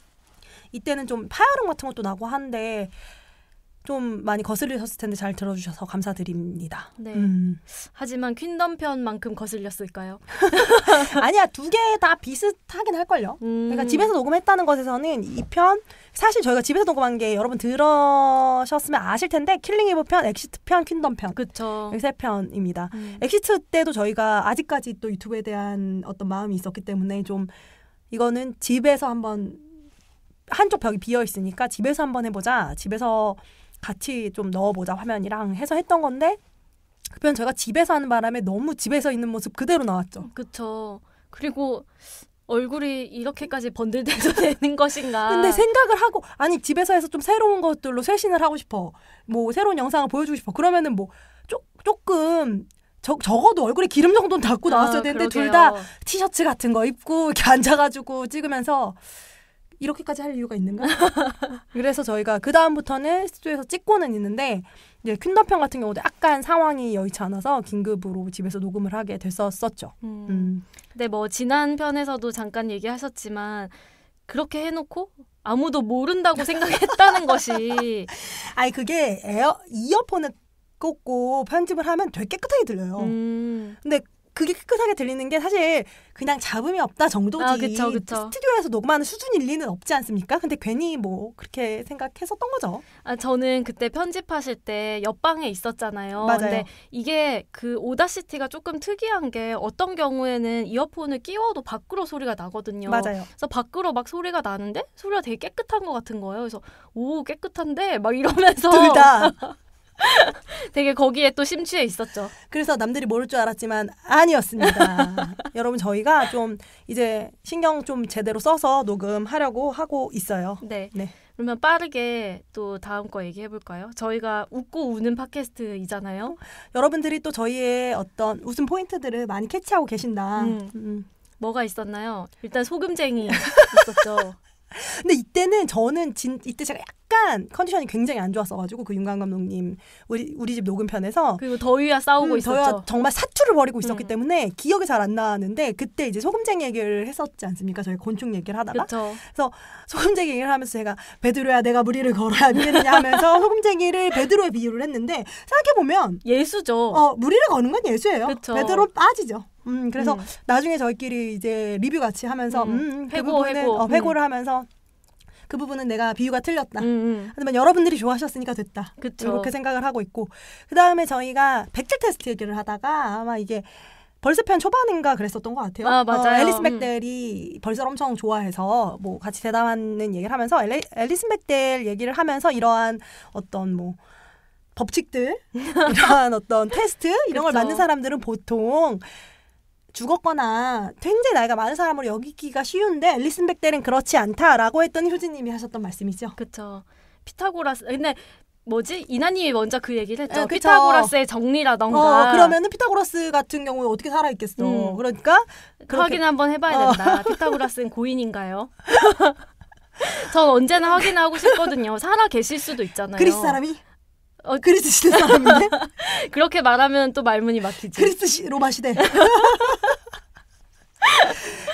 이때는 좀 파열음 같은 것도 나고 한데 좀 많이 거슬리셨을 텐데 잘 들어주셔서 감사드립니다. 네. 하지만 퀸덤 편만큼 거슬렸을까요? 아니야, 두 개 다 비슷하긴 할걸요. 그러니까 집에서 녹음했다는 것에서는 이 편 사실 저희가 집에서 녹음한 게 여러분 들으셨으면 아실 텐데 킬링 이브 편, 엑시트 편, 퀸덤 편 그쵸. 이 세 편입니다. 엑시트 때도 저희가 아직까지 또 유튜브에 대한 어떤 마음이 있었기 때문에 좀 이거는 집에서 한번 한쪽 벽이 비어 있으니까 집에서 한번 해보자. 집에서 같이 좀 넣어보자 화면이랑 해서 했던 건데 그 편 저희가 집에서 하는 바람에 너무 집에서 있는 모습 그대로 나왔죠. 그쵸. 그리고 얼굴이 이렇게까지 번들대도 되는 것인가. 근데 생각을 하고 아니 집에서 해서 좀 새로운 것들로 쇄신을 하고 싶어. 뭐 새로운 영상을 보여주고 싶어. 그러면은 뭐 조금 적어도 얼굴에 기름 정도는 닿고 나왔어야 되는데 둘 다 티셔츠 같은 거 입고 이렇게 앉아가지고 찍으면서 이렇게까지 할 이유가 있는가? 그래서 저희가 그 다음부터는 스튜디오에서 찍고는 있는데 이제 퀸덤 편 같은 경우도 약간 상황이 여의치 않아서 긴급으로 집에서 녹음을 하게 됐었죠. 근데 뭐 지난 편에서도 잠깐 얘기하셨지만 그렇게 해놓고 아무도 모른다고 생각했다는 것이 아니 그게 이어폰을 꽂고 편집을 하면 되게 깨끗하게 들려요. 근데 그게 깨끗하게 들리는 게 사실 그냥 잡음이 없다 정도지. 아, 그쵸. 스튜디오에서 녹음하는 수준일 리는 없지 않습니까? 근데 괜히 뭐 그렇게 생각했었던 거죠. 아, 저는 그때 편집하실 때 옆방에 있었잖아요. 맞아요. 근데 이게 그 오다시티가 조금 특이한 게 어떤 경우에는 이어폰을 끼워도 밖으로 소리가 나거든요. 맞아요. 그래서 밖으로 막 소리가 나는데 소리가 되게 깨끗한 것 같은 거예요. 그래서 오, 깨끗한데 막 이러면서 둘 다. 되게 거기에 또 심취해 있었죠. 그래서 남들이 모를 줄 알았지만 아니었습니다. 여러분 저희가 좀 이제 신경 좀 제대로 써서 녹음하려고 하고 있어요. 네. 네. 그러면 빠르게 또 다음 거 얘기해 볼까요? 저희가 웃고 우는 팟캐스트이잖아요. 여러분들이 또 저희의 어떤 웃음 포인트들을 많이 캐치하고 계신다. 뭐가 있었나요? 일단 소금쟁이 있었죠. 근데 이때는 저는 이때 제가 약간 컨디션이 굉장히 안 좋았어가지고 그 윤강 감독님 우리 집 녹음편에서 그리고 더위와 싸우고 있었죠. 저희가 정말 사투를 벌이고 있었기 때문에 기억이 잘 안 나는데 그때 이제 소금쟁이 얘기를 했었지 않습니까? 저희 곤충 얘기를 하다가 그쵸. 그래서 소금쟁이 얘기를 하면서 제가 베드로야 내가 무리를 걸어야 미겠느냐 하면서 소금쟁이를 베드로에 비유를 했는데 생각해보면 예수죠. 무리를 거는 건 예수예요. 그쵸. 베드로 빠지죠. 그래서 나중에 저희끼리 이제 리뷰 같이 하면서 회고를 하면서 그 부분은 내가 비유가 틀렸다. 하지만 여러분들이 좋아하셨으니까 됐다. 그쵸. 이렇게 생각을 하고 있고 그 다음에 저희가 백질 테스트 얘기를 하다가 아마 이게 벌새편 초반인가 그랬었던 것 같아요. 아, 맞아요. 앨리스 맥델이 벌새를 엄청 좋아해서 뭐 같이 대담하는 얘기를 하면서 앨리스 맥델 얘기를 하면서 이러한 어떤 뭐 법칙들 이러한 어떤 테스트 이런 걸 그쵸. 만든 사람들은 보통 죽었거나 굉장히 나이가 많은 사람으로 여기기가 쉬운데 앨리스 맥델은 그렇지 않다라고 했던 효진님이 하셨던 말씀이죠. 그쵸. 피타고라스. 근데 뭐지? 이나님이 먼저 그 얘기를 했죠. 네, 그쵸. 피타고라스의 정리라던가. 그러면은 피타고라스 같은 경우에 어떻게 살아있겠어. 그러니까 확인 한번 해봐야 된다. 피타고라스는 고인인가요? 전 언제나 확인하고 싶거든요. 살아 계실 수도 있잖아요. 그리스 사람이? 그리스 시대 사람인데? 그렇게 말하면 또 말문이 막히지. 그리스 로마 시대.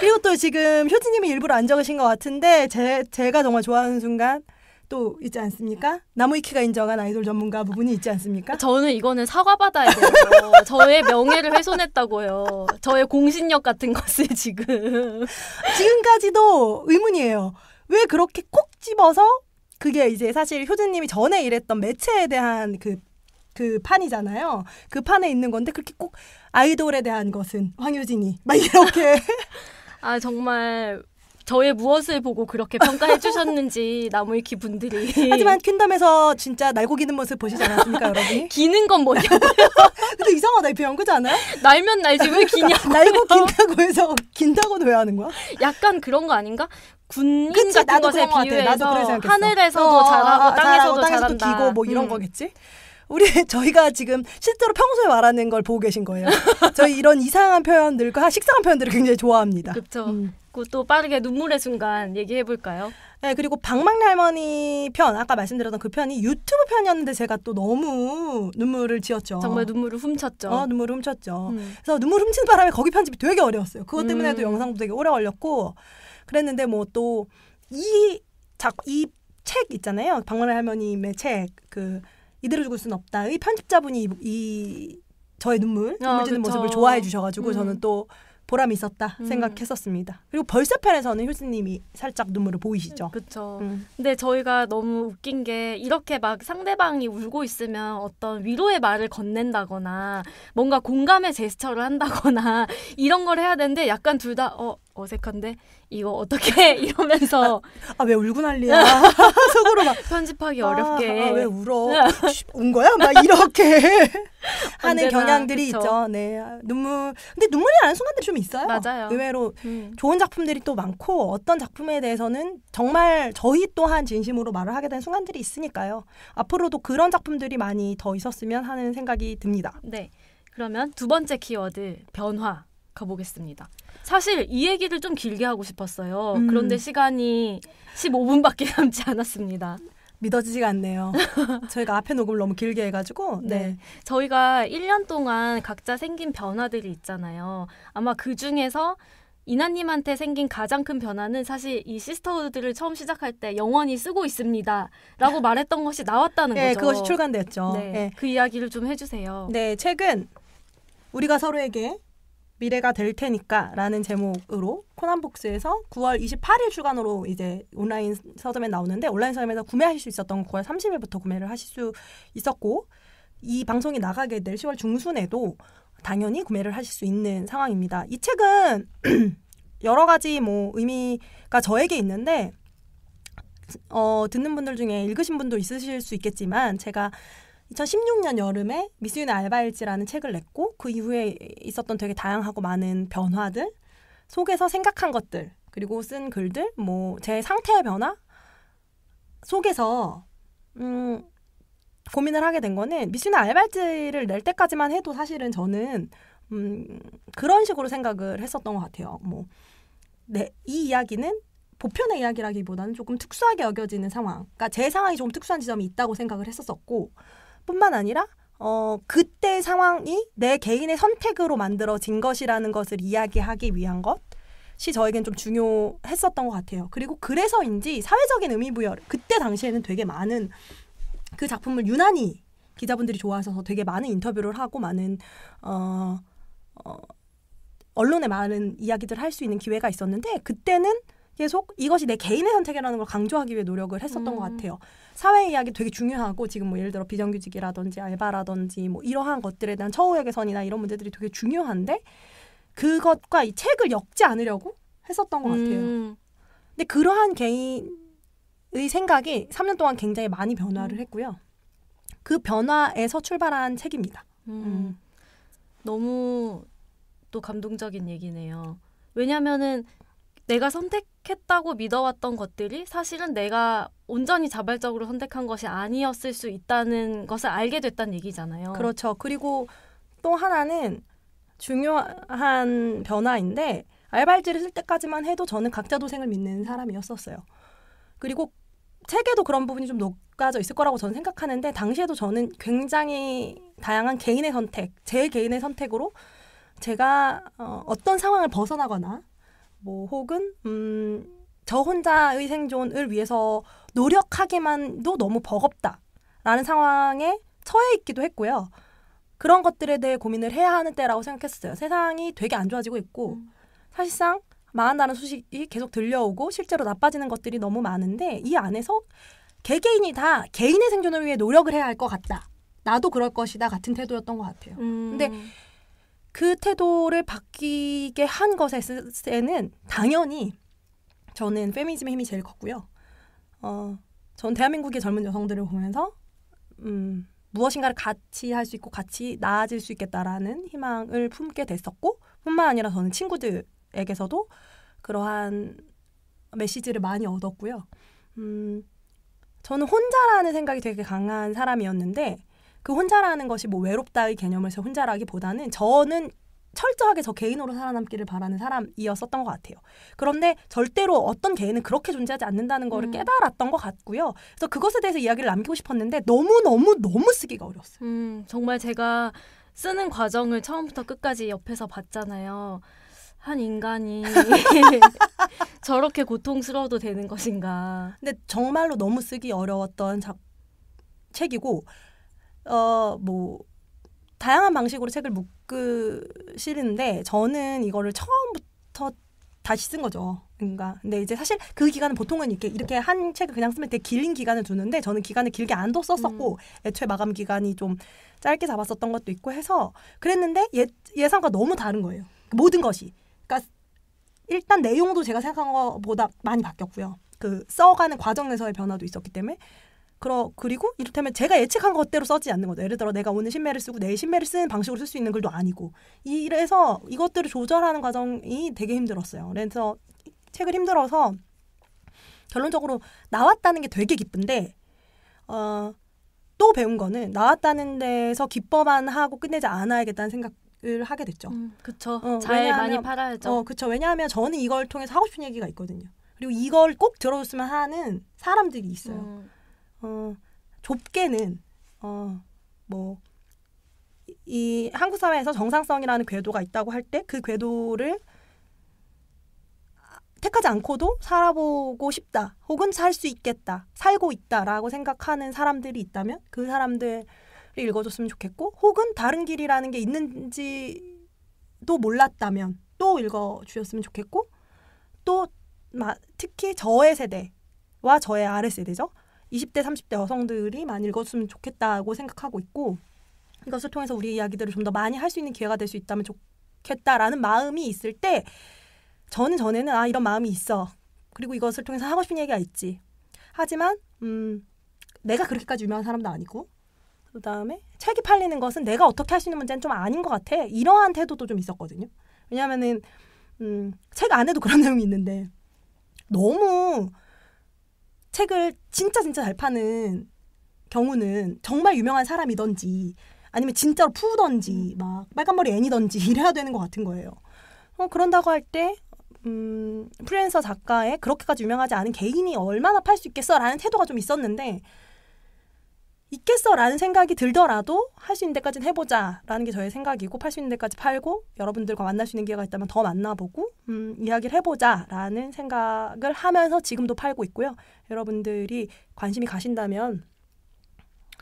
그리고 또 지금 효진님이 일부러 안 적으신 것 같은데 제가 정말 좋아하는 순간 또 있지 않습니까? 나무위키가 인정한 아이돌 전문가 부분이 있지 않습니까? 저는 이거는 사과받아야 돼요. 저의 명예를 훼손했다고요. 저의 공신력 같은 것을 지금까지도 의문이에요. 왜 그렇게 콕 집어서 그게 이제 사실 효진님이 전에 일했던 매체에 대한 그 판이잖아요. 그 판에 있는 건데 그렇게 꼭 아이돌에 대한 것은 황효진이 막 이렇게 아 정말 저의 무엇을 보고 그렇게 평가해 주셨는지 나무위키 분들이. 하지만 퀸덤에서 진짜 날고 기는 모습 보시지 않았습니까, 여러분이? 기는 건 뭐냐고요. 근데 이상하다 이 표현 그렇지 않아요? 날면 날지 왜 기냐. 날고 긴다고 해서 긴다고는 왜 하는 거야? 약간 그런 거 아닌가? 군인 그치, 같은 나도 것에 그런 것 같아. 비유해서 나도 그래 생각했어. 하늘에서도 잘하고 땅에서도 잘한다. 기고 뭐 이런 거겠지? 저희가 지금 실제로 평소에 말하는 걸 보고 계신 거예요. 저희 이런 이상한 표현들과 식상한 표현들을 굉장히 좋아합니다. 그렇죠. 또 빠르게 눈물의 순간 얘기해 볼까요? 네, 그리고 방망리 할머니 편 아까 말씀드렸던 그 편이 유튜브 편이었는데 제가 또 너무 눈물을 지었죠. 정말 눈물을 훔쳤죠. 눈물을 훔쳤죠. 그래서 눈물 훔치는 바람에 거기 편집이 되게 어려웠어요. 그것 때문에도 영상도 되게 오래 걸렸고 그랬는데 뭐 또 이 책 있잖아요. 방망리 할머님의 책 이대로 죽을 수는 없다. 이 편집자분이 이 저의 눈물 지는 모습을 좋아해 주셔가지고 저는 또 보람이 있었다 생각했었습니다. 그리고 벌새편에서는 효진님이 살짝 눈물을 보이시죠. 그렇죠. 근데 저희가 너무 웃긴 게 이렇게 막 상대방이 울고 있으면 어떤 위로의 말을 건넨다거나 뭔가 공감의 제스처를 한다거나 이런 걸 해야 되는데 약간 둘 다 어색한데 이거 어떻게 이러면서 왜 울고 난리야. 속으로 막 편집하기 어렵게 왜 울어. 운 거야? 막 이렇게 하는 경향들이 그쵸. 있죠. 네. 근데 눈물이 나는 순간들이 좀 있어요. 맞아요. 의외로 좋은 작품들이 또 많고 어떤 작품에 대해서는 정말 저희 또한 진심으로 말을 하게 된 순간들이 있으니까요. 앞으로도 그런 작품들이 많이 더 있었으면 하는 생각이 듭니다. 네. 그러면 두 번째 키워드 변화 가보겠습니다. 사실 이 얘기를 좀 길게 하고 싶었어요. 그런데 시간이 15분밖에 남지 않았습니다. 믿어지지가 않네요. 저희가 앞에 녹음을 너무 길게 해가지고 네. 저희가 1년 동안 각자 생긴 변화들이 있잖아요. 아마 그중에서 이나님한테 생긴 가장 큰 변화는 사실 이 시스터우드를 처음 시작할 때 영원히 쓰고 있습니다 라고 말했던 것이 나왔다는 네, 거죠. 그것이 출간되었죠. 네, 그 이야기를 좀 해주세요. 네, 책은 우리가 서로에게 미래가 될 테니까 라는 제목으로 코난북스에서 9월 28일 출간으로 이제 온라인 서점에 나오는데 온라인 서점에서 구매하실 수 있었던 9월 30일부터 구매를 하실 수 있었고 이 방송이 나가게 될 10월 중순에도 당연히 구매를 하실 수 있는 상황입니다. 이 책은 여러 가지 뭐 의미가 저에게 있는데 듣는 분들 중에 읽으신 분도 있으실 수 있겠지만 제가 2016년 여름에 미스 윤의 알바일지라는 책을 냈고 그 이후에 있었던 되게 다양하고 많은 변화들 속에서 생각한 것들 그리고 쓴 글들 뭐 제 상태의 변화 속에서 고민을 하게 된 거는 미스 윤의 알바일지를 낼 때까지만 해도 사실은 저는 그런 식으로 생각을 했었던 것 같아요. 뭐 이 이야기는 보편의 이야기라기보다는 조금 특수하게 여겨지는 상황 그러니까 제 상황이 좀 특수한 지점이 있다고 생각을 했었고 뿐만 아니라 그때 상황이 내 개인의 선택으로 만들어진 것이라는 것을 이야기하기 위한 것이 저에겐 좀 중요했었던 것 같아요. 그리고 그래서인지 사회적인 의미부여 그때 당시에는 되게 많은 그 작품을 유난히 기자분들이 좋아하셔서 되게 많은 인터뷰를 하고 많은 언론에 많은 이야기들을 할 수 있는 기회가 있었는데 그때는 계속 이것이 내 개인의 선택이라는 걸 강조하기 위해 노력을 했었던 것 같아요. 사회 이야기 되게 중요하고 지금 뭐 예를 들어 비정규직이라든지 알바라든지 뭐 이러한 것들에 대한 처우의 개선이나 이런 문제들이 되게 중요한데 그것과 이 책을 엮지 않으려고 했었던 것 같아요. 근데 그러한 개인의 생각이 3년 동안 굉장히 많이 변화를 했고요. 그 변화에서 출발한 책입니다. 너무 또 감동적인 얘기네요. 왜냐면은 내가 선택했다고 믿어왔던 것들이 사실은 내가 온전히 자발적으로 선택한 것이 아니었을 수 있다는 것을 알게 됐다는 얘기잖아요. 그렇죠. 그리고 또 하나는 중요한 변화인데 알바일지를 쓸 때까지만 해도 저는 각자 도생을 믿는 사람이었었어요. 그리고 책에도 그런 부분이 좀 녹아져 있을 거라고 저는 생각하는데 당시에도 저는 굉장히 다양한 개인의 선택, 제 개인의 선택으로 제가 어떤 상황을 벗어나거나 뭐 혹은 저 혼자의 생존을 위해서 노력하기만도 너무 버겁다라는 상황에 처해 있기도 했고요. 그런 것들에 대해 고민을 해야 하는 때라고 생각했어요. 세상이 되게 안 좋아지고 있고 사실상 망한다는 소식이 계속 들려오고 실제로 나빠지는 것들이 너무 많은데 이 안에서 개개인이 다 개인의 생존을 위해 노력을 해야 할 것 같다. 나도 그럴 것이다 같은 태도였던 것 같아요. 근데 그 태도를 바뀌게 한 것에는 당연히 저는 페미니즘의 힘이 제일 컸고요. 전 대한민국의 젊은 여성들을 보면서 무엇인가를 같이 할 수 있고 같이 나아질 수 있겠다라는 희망을 품게 됐었고 뿐만 아니라 저는 친구들에게서도 그러한 메시지를 많이 얻었고요. 저는 혼자라는 생각이 되게 강한 사람이었는데 그 혼자라는 것이 뭐 외롭다의 개념에서 혼자라기보다는 저는 철저하게 저 개인으로 살아남기를 바라는 사람이었었던 것 같아요. 그런데 절대로 어떤 개인은 그렇게 존재하지 않는다는 거를 깨달았던 것 같고요. 그래서 그것에 대해서 이야기를 남기고 싶었는데 너무 쓰기가 어려웠어요. 정말 제가 쓰는 과정을 처음부터 끝까지 옆에서 봤잖아요. 한 인간이 저렇게 고통스러워도 되는 것인가. 근데 정말로 너무 쓰기 어려웠던 책이고 뭐 다양한 방식으로 책을 묶으시는데 저는 이거를 처음부터 다시 쓴 거죠. 그러니까 근데 이제 사실 그 기간은 보통은 이렇게 한 책을 그냥 쓰면 되게 길린 기간을 두는데 저는 기간을 길게 안 뒀었었고 애초에 마감 기간이 좀 짧게 잡았었던 것도 있고 해서 그랬는데 예상과 너무 다른 거예요. 모든 것이. 그러니까 일단 내용도 제가 생각한 것보다 많이 바뀌었고요. 그 써가는 과정 내서의 변화도 있었기 때문에 그리고 이를테면 제가 예측한 것대로 써지 않는 거죠. 예를 들어 내가 오늘 신매를 쓰고 내일 신매를 쓰는 방식으로 쓸 수 있는 글도 아니고 이래서 이것들을 조절하는 과정이 되게 힘들었어요. 그래서 책을 힘들어서 결론적으로 나왔다는 게 되게 기쁜데 또 배운 거는 나왔다는 데서 기뻐만 하고 끝내지 않아야겠다는 생각을 하게 됐죠. 그렇죠. 잘 많이 팔아야죠. 그렇죠. 왜냐하면 저는 이걸 통해서 하고 싶은 얘기가 있거든요. 그리고 이걸 꼭 들어줬으면 하는 사람들이 있어요. 좁게는 뭐 이 한국 사회에서 정상성이라는 궤도가 있다고 할 때 그 궤도를 택하지 않고도 살아보고 싶다 혹은 살 수 있겠다 살고 있다라고 생각하는 사람들이 있다면 그 사람들이 읽어줬으면 좋겠고 혹은 다른 길이라는 게 있는지 또 몰랐다면 또 읽어주셨으면 좋겠고 또 특히 저의 세대와 저의 아래 세대죠. 20대, 30대 여성들이 많이 읽었으면 좋겠다고 생각하고 있고 이것을 통해서 우리 이야기들을 좀 더 많이 할 수 있는 기회가 될 수 있다면 좋겠다라는 마음이 있을 때 저는 전에는 이런 마음이 있어. 그리고 이것을 통해서 하고 싶은 얘기가 있지. 하지만 내가 그렇게까지 유명한 사람도 아니고 그다음에 책이 팔리는 것은 내가 어떻게 할 수 있는 문제는 좀 아닌 것 같아. 이러한 태도도 좀 있었거든요. 왜냐하면은 책 안에도 그런 내용이 있는데 너무 책을 진짜 잘 파는 경우는 정말 유명한 사람이던지 아니면 진짜로 푸던지 막 빨간머리 애니던지 이래야 되는 것 같은 거예요. 그런다고 할 때 프리랜서 작가에 그렇게까지 유명하지 않은 개인이 얼마나 팔 수 있겠어라는 태도가 좀 있었는데 있겠어라는 생각이 들더라도 할 수 있는 데까지는 해보자라는 게 저의 생각이고 팔 수 있는 데까지 팔고 여러분들과 만날 수 있는 기회가 있다면 더 만나보고 이야기를 해보자라는 생각을 하면서 지금도 팔고 있고요. 여러분들이 관심이 가신다면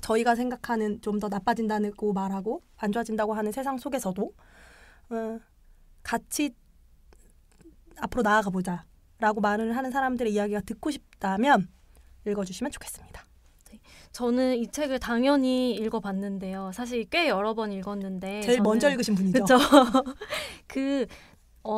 저희가 생각하는 좀 더 나빠진다고 말하고 안 좋아진다고 하는 세상 속에서도 같이 앞으로 나아가 보자라고 말을 하는 사람들의 이야기가 듣고 싶다면 읽어주시면 좋겠습니다. 저는 이 책을 당연히 읽어봤는데요. 사실 꽤 여러 번 읽었는데 제일 먼저 읽으신 분이죠. 그렇죠.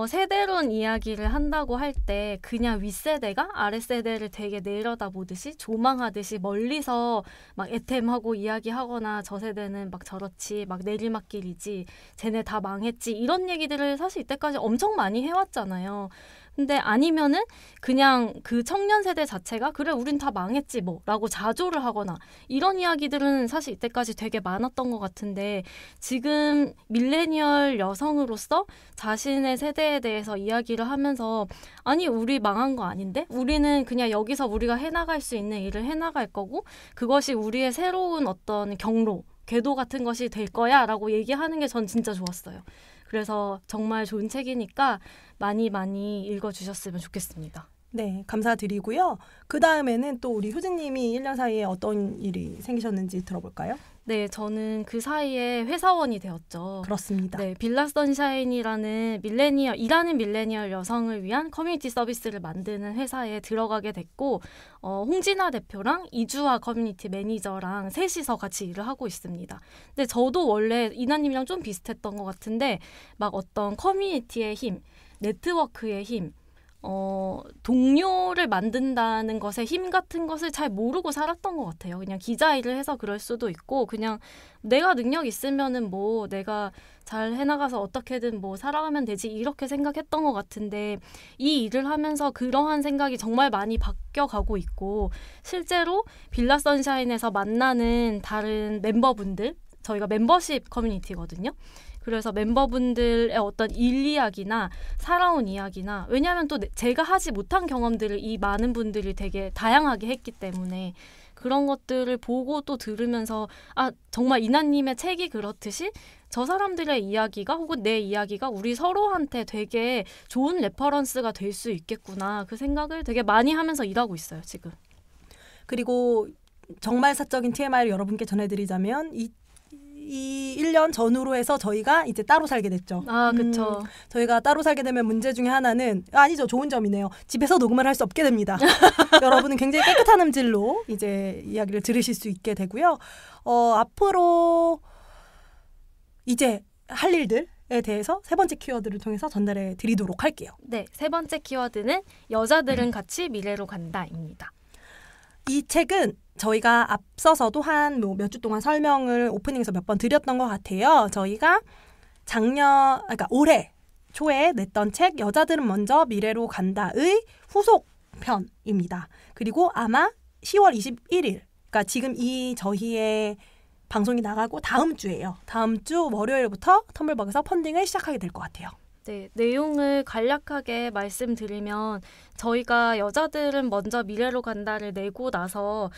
세대론 이야기를 한다고 할 때 그냥 윗세대가 아랫세대를 되게 내려다보듯이 조망하듯이 멀리서 막 애템하고 이야기하거나 저 세대는 막 저렇지 막 내리막길이지 쟤네 다 망했지 이런 얘기들을 사실 이때까지 엄청 많이 해왔잖아요. 근데 아니면은 그냥 그 청년 세대 자체가 그래 우린 다 망했지 뭐 라고 자조를 하거나 이런 이야기들은 사실 이때까지 되게 많았던 것 같은데 지금 밀레니얼 여성으로서 자신의 세대에 대해서 이야기를 하면서 아니 우리 망한 거 아닌데? 우리는 그냥 여기서 우리가 해나갈 수 있는 일을 해나갈 거고 그것이 우리의 새로운 어떤 경로, 궤도 같은 것이 될 거야 라고 얘기하는 게 전 진짜 좋았어요. 그래서 정말 좋은 책이니까 많이 읽어주셨으면 좋겠습니다. 네, 감사드리고요. 그 다음에는 또 우리 효진님이 1년 사이에 어떤 일이 생기셨는지 들어볼까요? 네, 저는 그 사이에 회사원이 되었죠. 그렇습니다. 네, 빌라 선샤인이라는 일하는 밀레니얼 여성을 위한 커뮤니티 서비스를 만드는 회사에 들어가게 됐고 홍진아 대표랑 이주아 커뮤니티 매니저랑 셋이서 같이 일을 하고 있습니다. 근데 저도 원래 이나님이랑 좀 비슷했던 것 같은데 막 어떤 커뮤니티의 힘, 네트워크의 힘, 동료를 만든다는 것의 힘 같은 것을 잘 모르고 살았던 것 같아요. 그냥 기자 일을 해서 그럴 수도 있고 그냥 내가 능력 있으면은 뭐 내가 잘 해나가서 어떻게든 뭐 살아가면 되지 이렇게 생각했던 것 같은데 이 일을 하면서 그러한 생각이 정말 많이 바뀌어가고 있고 실제로 빌라 선샤인에서 만나는 다른 멤버분들 저희가 멤버십 커뮤니티거든요. 그래서 멤버분들의 어떤 일 이야기나 살아온 이야기나 왜냐하면 또 제가 하지 못한 경험들을 이 많은 분들이 되게 다양하게 했기 때문에 그런 것들을 보고 또 들으면서 정말 이나님의 책이 그렇듯이 저 사람들의 이야기가 혹은 내 이야기가 우리 서로한테 되게 좋은 레퍼런스가 될 수 있겠구나 그 생각을 되게 많이 하면서 일하고 있어요 지금. 그리고 정말 사적인 TMI를 여러분께 전해드리자면 이 1년 전후로 해서 저희가 이제 따로 살게 됐죠. 그렇죠. 저희가 따로 살게 되면 문제 중에 하나는 아니죠. 좋은 점이네요. 집에서 녹음을 할 수 없게 됩니다. 여러분은 굉장히 깨끗한 음질로 이제 이야기를 들으실 수 있게 되고요. 앞으로 이제 할 일들에 대해서 세 번째 키워드를 통해서 전달해 드리도록 할게요. 네, 세 번째 키워드는 여자들은 같이 미래로 간다입니다. 이 책은 저희가 앞서서도 한 몇 주 동안 설명을 오프닝에서 몇 번 드렸던 것 같아요. 저희가 올해 초에 냈던 책 여자들은 먼저 미래로 간다의 후속편입니다. 그리고 아마 10월 21일, 그러니까 지금 이 저희의 방송이 나가고 다음 주예요. 다음 주 월요일부터 텀블벅에서 펀딩을 시작하게 될 것 같아요. 네, 내용을 간략하게 말씀드리면 저희가 여자들은 먼저 미래로 간다를 내고 나서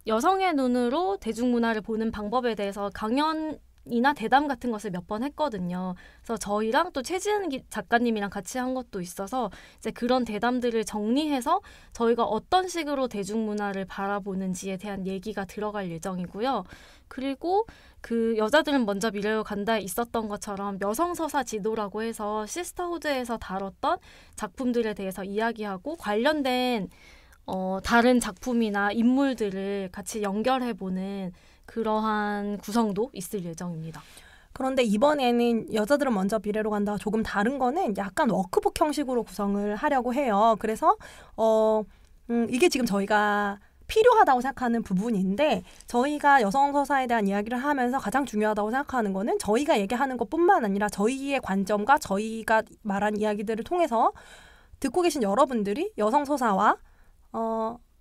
여성의 눈으로 대중문화를 보는 방법에 대해서 강연 이나 대담 같은 것을 몇 번 했거든요. 그래서 저희랑 또 최지은 작가님이랑 같이 한 것도 있어서 이제 그런 대담들을 정리해서 저희가 어떤 식으로 대중문화를 바라보는지에 대한 얘기가 들어갈 예정이고요. 그리고 그 여자들은 먼저 미래로 간다에 있었던 것처럼 여성 서사 지도라고 해서 시스터후드에서 다뤘던 작품들에 대해서 이야기하고 관련된 다른 작품이나 인물들을 같이 연결해보는 그러한 구성도 있을 예정입니다. 그런데 이번에는 여자들은 먼저 미래로 간다와 조금 다른 거는 약간 워크북 형식으로 구성을 하려고 해요. 그래서 이게 지금 저희가 필요하다고 생각하는 부분인데 저희가 여성 서사에 대한 이야기를 하면서 가장 중요하다고 생각하는 거는 저희가 얘기하는 것뿐만 아니라 저희의 관점과 저희가 말한 이야기들을 통해서 듣고 계신 여러분들이 여성 서사와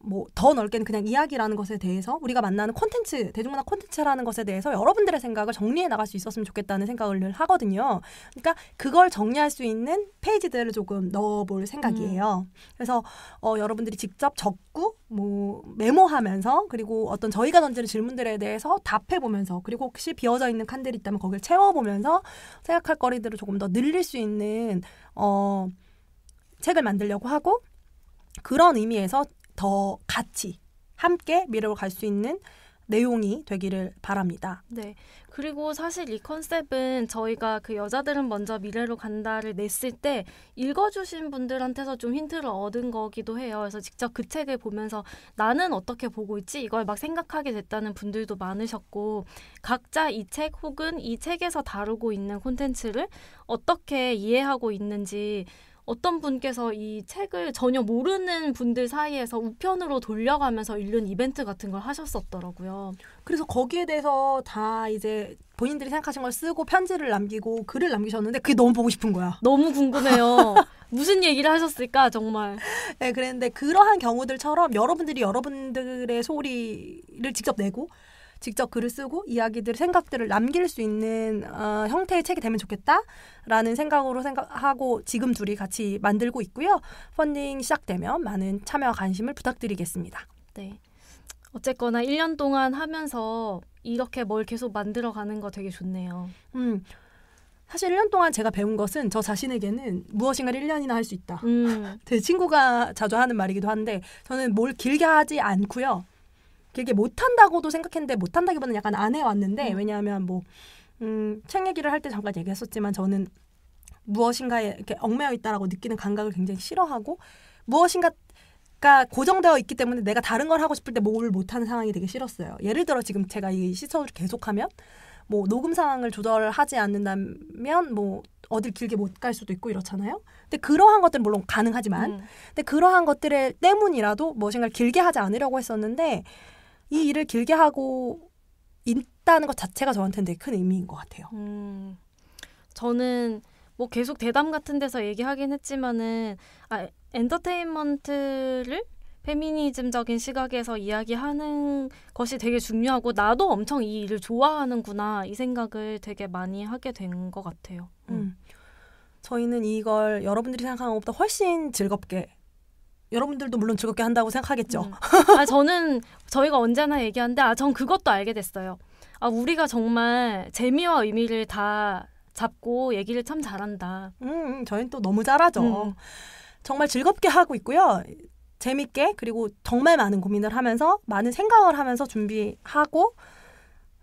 뭐 더 넓게는 그냥 이야기라는 것에 대해서 우리가 만나는 콘텐츠, 대중문화 콘텐츠라는 것에 대해서 여러분들의 생각을 정리해 나갈 수 있었으면 좋겠다는 생각을 늘 하거든요. 그러니까 그걸 정리할 수 있는 페이지들을 조금 넣어볼 생각이에요. 그래서 여러분들이 직접 적고 뭐 메모하면서 그리고 어떤 저희가 던지는 질문들에 대해서 답해보면서 그리고 혹시 비어져 있는 칸들이 있다면 거기를 채워보면서 생각할 거리들을 조금 더 늘릴 수 있는 책을 만들려고 하고 그런 의미에서 더 같이 함께 미래로 갈 수 있는 내용이 되기를 바랍니다. 네. 그리고 사실 이 컨셉은 저희가 그 여자들은 먼저 미래로 간다를 냈을 때 읽어주신 분들한테서 좀 힌트를 얻은 거기도 해요. 그래서 직접 그 책을 보면서 나는 어떻게 보고 있지? 이걸 막 생각하게 됐다는 분들도 많으셨고 각자 이 책 혹은 이 책에서 다루고 있는 콘텐츠를 어떻게 이해하고 있는지 어떤 분께서 이 책을 전혀 모르는 분들 사이에서 우편으로 돌려가면서 읽는 이벤트 같은 걸 하셨었더라고요. 그래서 거기에 대해서 다 이제 본인들이 생각하신 걸 쓰고 편지를 남기고 글을 남기셨는데 그게 너무 보고 싶은 거야. 너무 궁금해요. 무슨 얘기를 하셨을까 정말. 네, 그랬는데 그러한 경우들처럼 여러분들이 여러분들의 소리를 직접 내고 직접 글을 쓰고 이야기들, 생각들을 남길 수 있는 형태의 책이 되면 좋겠다라는 생각으로 생각하고 지금 둘이 같이 만들고 있고요. 펀딩 시작되면 많은 참여와 관심을 부탁드리겠습니다. 네. 어쨌거나 1년 동안 하면서 이렇게 뭘 계속 만들어가는 거 되게 좋네요. 사실 1년 동안 제가 배운 것은 저 자신에게는 무엇인가를 1년이나 할 수 있다. 제 친구가 자주 하는 말이기도 한데 저는 뭘 길게 하지 않고요. 길게 못한다고도 생각했는데 못한다기보다는 약간 안 해왔는데 왜냐하면 뭐 책 얘기를 할 때 잠깐 얘기했었지만 저는 무엇인가에 이렇게 얽매여 있다라고 느끼는 감각을 굉장히 싫어하고 무엇인가가 고정되어 있기 때문에 내가 다른 걸 하고 싶을 때 뭘 못하는 상황이 되게 싫었어요. 예를 들어 지금 제가 이 시청을 계속하면 뭐 녹음 상황을 조절하지 않는다면 뭐 어딜 길게 못 갈 수도 있고 이렇잖아요. 근데 그러한 것들은 물론 가능하지만 근데 그러한 것들 때문이라도 무엇인가를 길게 하지 않으려고 했었는데 이 일을 길게 하고 있다는 것 자체가 저한테는 되게 큰 의미인 것 같아요. 저는 뭐 계속 대담 같은 데서 얘기하긴 했지만은 엔터테인먼트를 페미니즘적인 시각에서 이야기하는 것이 되게 중요하고 나도 엄청 이 일을 좋아하는구나 이 생각을 되게 많이 하게 된 것 같아요. 저희는 이걸 여러분들이 생각하는 것보다 훨씬 즐겁게 여러분들도 물론 즐겁게 한다고 생각하겠죠. 저는 저희가 언제나 얘기하는데 전 그것도 알게 됐어요. 우리가 정말 재미와 의미를 다 잡고 얘기를 참 잘한다. 저희는 또 너무 잘하죠. 정말 즐겁게 하고 있고요. 재밌게 그리고 정말 많은 고민을 하면서 많은 생각을 하면서 준비하고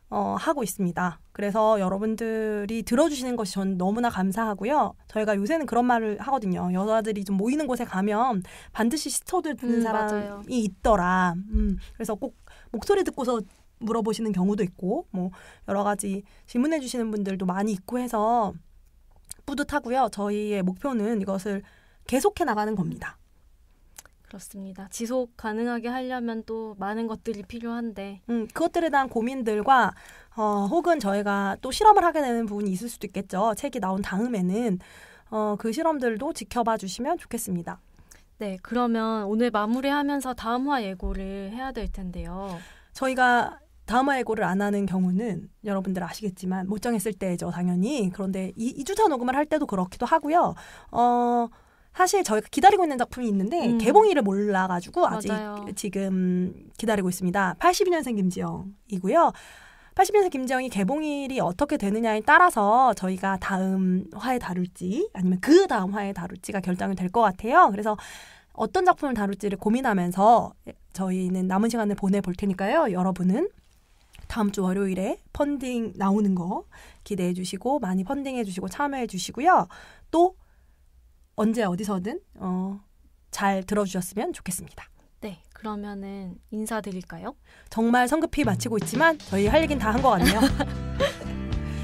하고 있습니다. 그래서 여러분들이 들어주시는 것이 전 너무나 감사하고요. 저희가 요새는 그런 말을 하거든요. 여자들이 좀 모이는 곳에 가면 반드시 시청자 듣는 사람이 맞아요. 있더라. 그래서 꼭 목소리 듣고서 물어보시는 경우도 있고 뭐 여러 가지 질문해 주시는 분들도 많이 있고 해서 뿌듯하고요. 저희의 목표는 이것을 계속해 나가는 겁니다. 그렇습니다. 지속 가능하게 하려면 또 많은 것들이 필요한데 그것들에 대한 고민들과 혹은 저희가 또 실험을 하게 되는 부분이 있을 수도 있겠죠. 책이 나온 다음에는 그 실험들도 지켜봐 주시면 좋겠습니다. 네, 그러면 오늘 마무리하면서 다음 화 예고를 해야 될 텐데요. 저희가 다음 화 예고를 안 하는 경우는 여러분들 아시겠지만 못 정했을 때죠, 당연히. 그런데 2주차 녹음을 할 때도 그렇기도 하고요. 사실 저희가 기다리고 있는 작품이 있는데 개봉일을 몰라가지고 아직 맞아요. 지금 기다리고 있습니다. 82년생 김지영이고요. 80년생 김지영이 개봉일이 어떻게 되느냐에 따라서 저희가 다음 화에 다룰지 아니면 그 다음 화에 다룰지가 결정이 될 것 같아요. 그래서 어떤 작품을 다룰지를 고민하면서 저희는 남은 시간을 보내볼 테니까요. 여러분은 다음 주 월요일에 펀딩 나오는 거 기대해 주시고 많이 펀딩해 주시고 참여해 주시고요. 또 언제 어디서든 잘 들어주셨으면 좋겠습니다. 네, 그러면은 인사드릴까요? 정말 성급히 마치고 있지만 저희 할 얘기는 다 한 것 같네요.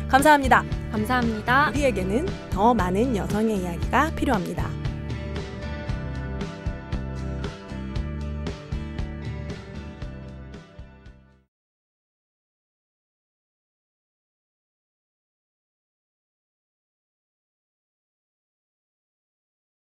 감사합니다. 감사합니다. 우리에게는 더 많은 여성의 이야기가 필요합니다.